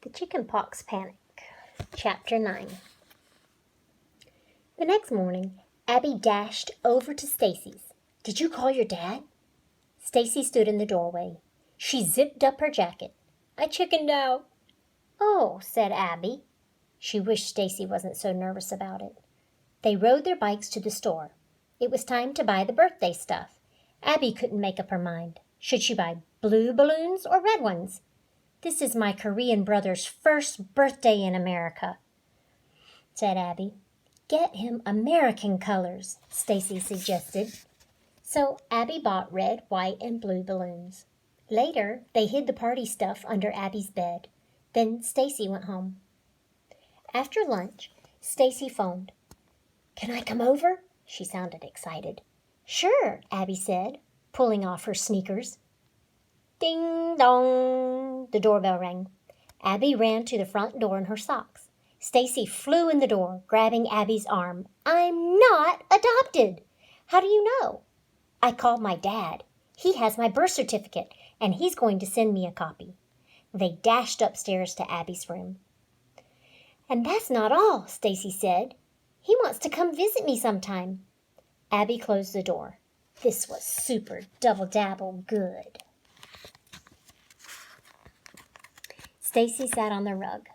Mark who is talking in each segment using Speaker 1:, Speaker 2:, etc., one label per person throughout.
Speaker 1: The Chicken Pox Panic, Chapter 9. The next morning, Abby dashed over to Stacy's. "Did you call your dad?" Stacy stood in the doorway. She zipped up her jacket. "I chickened out." "Oh," said Abby. She wished Stacy wasn't so nervous about it. They rode their bikes to the store. It was time to buy the birthday stuff. Abby couldn't make up her mind. Should she buy blue balloons or red ones? "This is my Korean brother's first birthday in America," said Abby. "Get him American colors," Stacy suggested. So Abby bought red, white, and blue balloons. Later, they hid the party stuff under Abby's bed. Then Stacy went home. After lunch, Stacy phoned. "Can I come over?" She sounded excited. "Sure," Abby said, pulling off her sneakers. Ding dong! The doorbell rang. Abby ran to the front door in her socks. Stacy flew in the door, grabbing Abby's arm. "I'm not adopted!" "How do you know?" "I called my dad. He has my birth certificate, and he's going to send me a copy." They dashed upstairs to Abby's room. "And that's not all," Stacy said. "He wants to come visit me sometime." Abby closed the door. This was super double-dabble good. Stacy sat on the rug.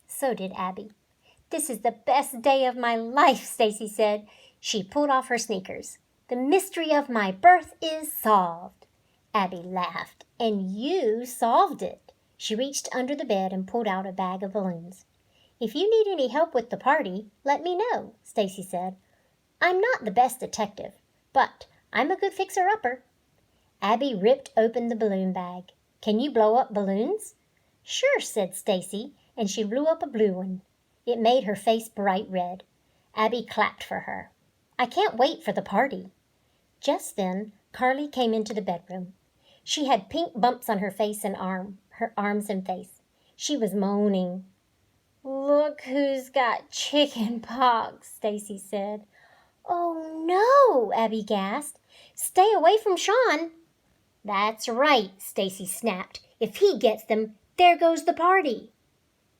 Speaker 1: So did Abby. "This is the best day of my life," Stacy said. She pulled off her sneakers. "The mystery of my birth is solved." Abby laughed. "And you solved it." She reached under the bed and pulled out a bag of balloons. "If you need any help with the party, let me know," Stacy said. "I'm not the best detective, but I'm a good fixer-upper." Abby ripped open the balloon bag. "Can you blow up balloons?" "Sure," said Stacy, and she blew up a blue one. It made her face bright red. Abby clapped for her. "I can't wait for the party." Just then, Carly came into the bedroom. She had pink bumps on her face and her arms and face. She was moaning. "Look who's got chicken pox," Stacy said. "Oh, no," Abby gasped. "Stay away from Sean." "That's right," Stacy snapped. "If he gets them, there goes the party."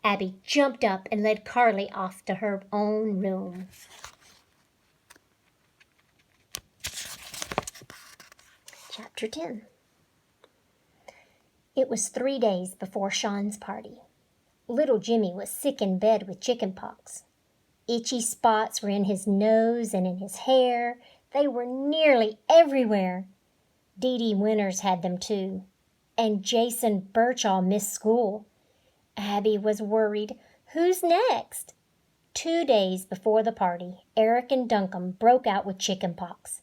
Speaker 1: Abby jumped up and led Carly off to her own room. Chapter 10. It was 3 days before Sean's party. Little Jimmy was sick in bed with chicken pox. Itchy spots were in his nose and in his hair. They were nearly everywhere. Dee Dee Winters had them too. And Jason Birchall missed school. Abby was worried. Who's next? 2 days before the party, Eric and Duncombe broke out with chicken pox.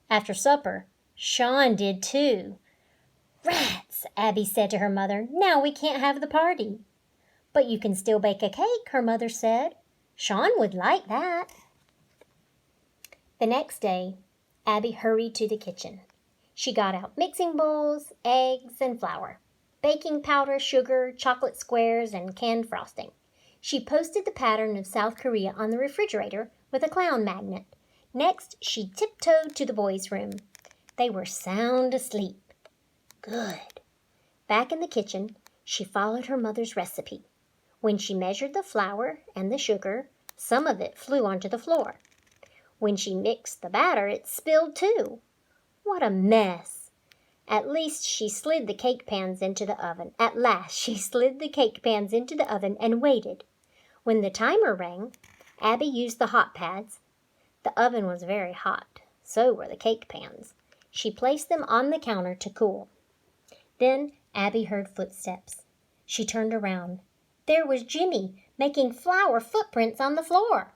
Speaker 1: After supper, Sean did too. "Rats," Abby said to her mother. "Now we can't have the party." "But you can still bake a cake," her mother said. "Sean would like that." The next day, Abby hurried to the kitchen. She got out mixing bowls, eggs, and flour, baking powder, sugar, chocolate squares, and canned frosting. She posted the pattern of South Korea on the refrigerator with a clown magnet. Next, she tiptoed to the boys' room. They were sound asleep. Good. Back in the kitchen, she followed her mother's recipe. When she measured the flour and the sugar, some of it flew onto the floor. When she mixed the batter, it spilled too. What a mess! At last she slid the cake pans into the oven and waited. When the timer rang, Abby used the hot pads. The oven was very hot. So were the cake pans. She placed them on the counter to cool. Then Abby heard footsteps. She turned around. There was Jimmy, making flour footprints on the floor.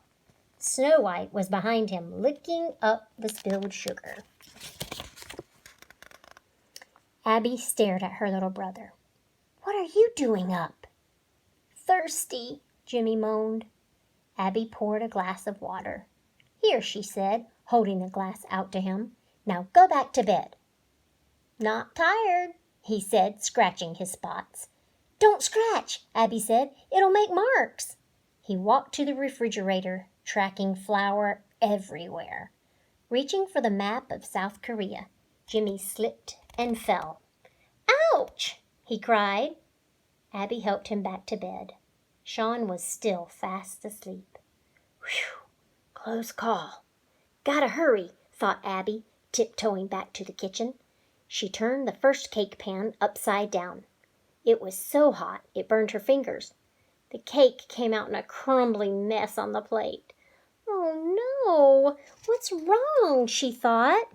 Speaker 1: Snow White was behind him, licking up the spilled sugar. Abby stared at her little brother. "What are you doing up?" "Thirsty," Jimmy moaned. Abby poured a glass of water. "Here," she said, holding the glass out to him. "Now go back to bed." "Not tired," he said, scratching his spots. "Don't scratch," Abby said. "It'll make marks." He walked to the refrigerator, tracking flour everywhere. Reaching for the map of South Korea, Jimmy slipped and fell. "Ouch!" he cried. Abby helped him back to bed. Sean was still fast asleep. Whew, close call. Gotta hurry, thought Abby, tiptoeing back to the kitchen. She turned the first cake pan upside down. It was so hot it burned her fingers. The cake came out in a crumbling mess on the plate. Oh no, what's wrong? She thought.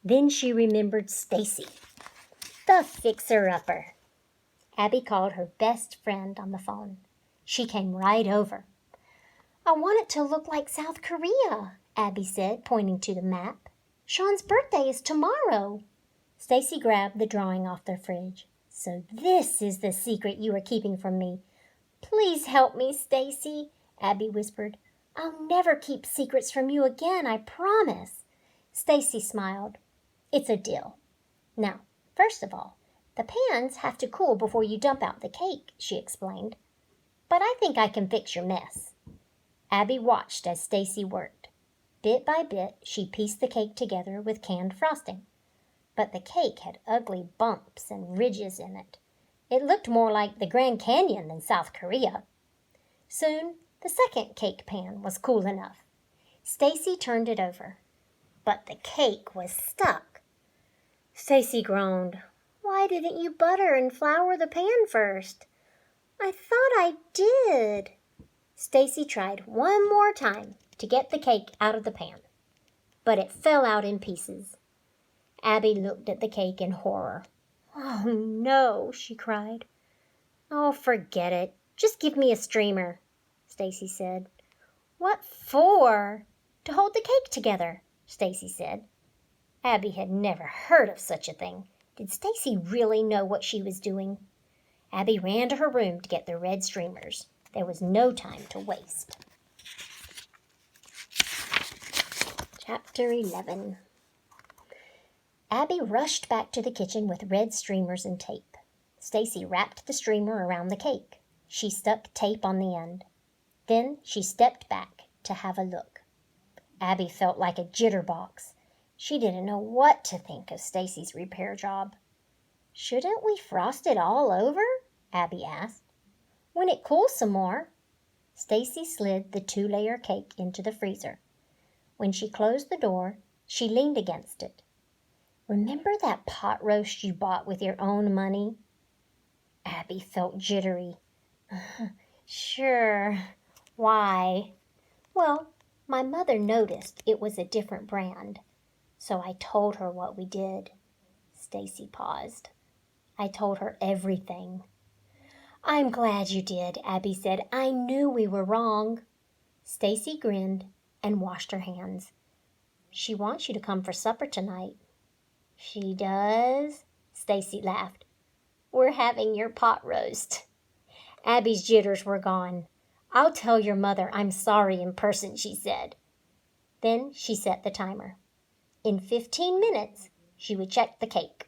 Speaker 1: Then she remembered Stacy, the fixer-upper. Abby called her best friend on the phone. She came right over. I want it to look like South Korea, Abby said, pointing to the map. Sean's birthday is tomorrow. Stacy grabbed the drawing off their fridge. So this is the secret you are keeping from me. Please help me, Stacy, Abby whispered. I'll never keep secrets from you again, I promise. Stacy smiled. It's a deal. Now, first of all, the pans have to cool before you dump out the cake, she explained. But I think I can fix your mess. Abby watched as Stacy worked. Bit by bit, she pieced the cake together with canned frosting. But the cake had ugly bumps and ridges in it. It looked more like the Grand Canyon than South Korea. Soon, the second cake pan was cool enough. Stacy turned it over. But the cake was stuck. Stacy groaned. Why didn't you butter and flour the pan first? I thought I did. Stacy tried one more time to get the cake out of the pan, but it fell out in pieces. Abby looked at the cake in horror. Oh no, she cried. Oh, forget it. Just give me a streamer, Stacy said. What for? To hold the cake together, Stacy said. Abby had never heard of such a thing. Did Stacy really know what she was doing? Abby ran to her room to get the red streamers. There was no time to waste. Chapter 11. Abby rushed back to the kitchen with red streamers and tape. Stacy wrapped the streamer around the cake. She stuck tape on the end. Then she stepped back to have a look. Abby felt like a jitterbox. She didn't know what to think of Stacy's repair job. Shouldn't we frost it all over? Abby asked. When it cools some more. Stacy slid the 2-layer cake into the freezer. When she closed the door, she leaned against it. Remember that pot roast you bought with your own money? Abby felt jittery. Sure. Why? Well, my mother noticed it was a different brand, so I told her what we did. Stacy paused. I told her everything. I'm glad you did, Abby said. I knew we were wrong. Stacy grinned and washed her hands. She wants you to come for supper tonight. She does? Stacy laughed. We're having your pot roast. Abby's jitters were gone. I'll tell your mother I'm sorry in person, she said. Then she set the timer. In 15 minutes, she would check the cake.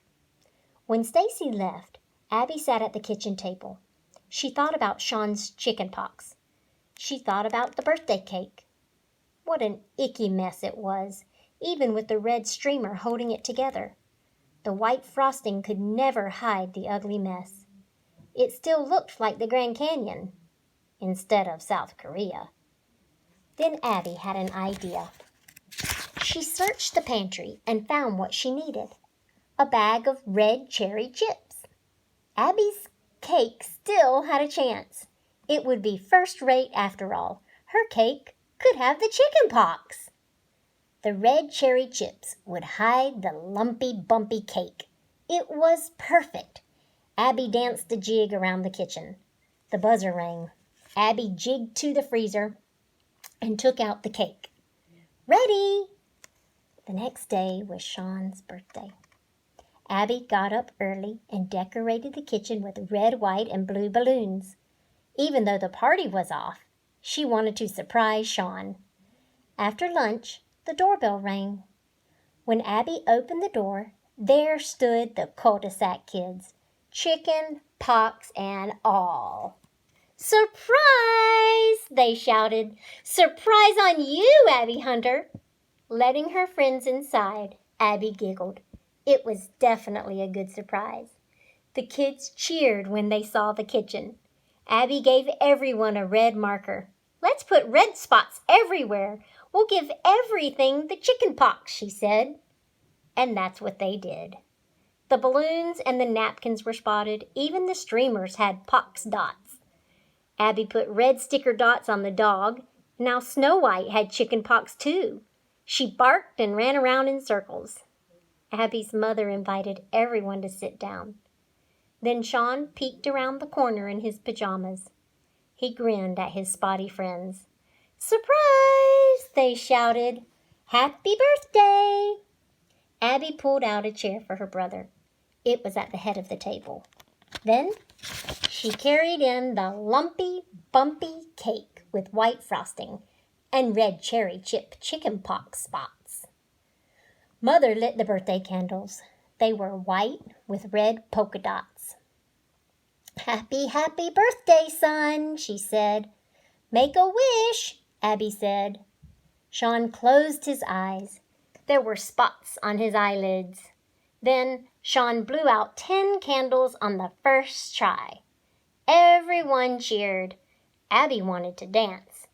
Speaker 1: When Stacy left, Abby sat at the kitchen table. She thought about Sean's chicken pox. She thought about the birthday cake. What an icky mess it was, even with the red streamer holding it together. The white frosting could never hide the ugly mess. It still looked like the Grand Canyon, instead of South Korea. Then Abby had an idea. She searched the pantry and found what she needed. A bag of red cherry chips. Abby's cake still had a chance. It would be first rate after all. Her cake could have the chicken pox. The red cherry chips would hide the lumpy, bumpy cake. It was perfect. Abby danced a jig around the kitchen. The buzzer rang. Abby jigged to the freezer and took out the cake. Ready! The next day was Sean's birthday. Abby got up early and decorated the kitchen with red, white, and blue balloons. Even though the party was off, she wanted to surprise Sean. After lunch, the doorbell rang. When Abby opened the door, there stood the cul-de-sac kids, chicken, pox, and all. Surprise! They shouted. Surprise on you, Abby Hunter! Letting her friends inside, Abby giggled. It was definitely a good surprise. The kids cheered when they saw the kitchen. Abby gave everyone a red marker. "Let's put red spots everywhere. We'll give everything the chicken pox," she said. And that's what they did. The balloons and the napkins were spotted. Even the streamers had pox dots. Abby put red sticker dots on the dog. Now Snow White had chicken pox too. She barked and ran around in circles. Abby's mother invited everyone to sit down. Then Sean peeked around the corner in his pajamas. He grinned at his spotty friends. "Surprise!" they shouted. "Happy birthday!" Abby pulled out a chair for her brother. It was at the head of the table. Then she carried in the lumpy, bumpy cake with white frosting and red cherry chip chicken pox spots. Mother lit the birthday candles. They were white with red polka dots. "Happy, happy birthday, son," she said. "Make a wish," Abby said. Sean closed his eyes. There were spots on his eyelids. Then Sean blew out 10 candles on the first try. Everyone cheered. Abby wanted to dance.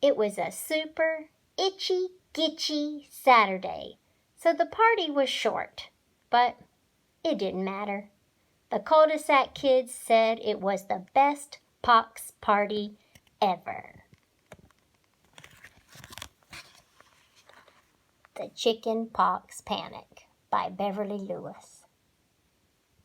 Speaker 1: It was a super itchy-gitchy Saturday, so the party was short, but it didn't matter. The cul-de-sac kids said it was the best pox party ever. The Chicken Pox Panic by Beverly Lewis.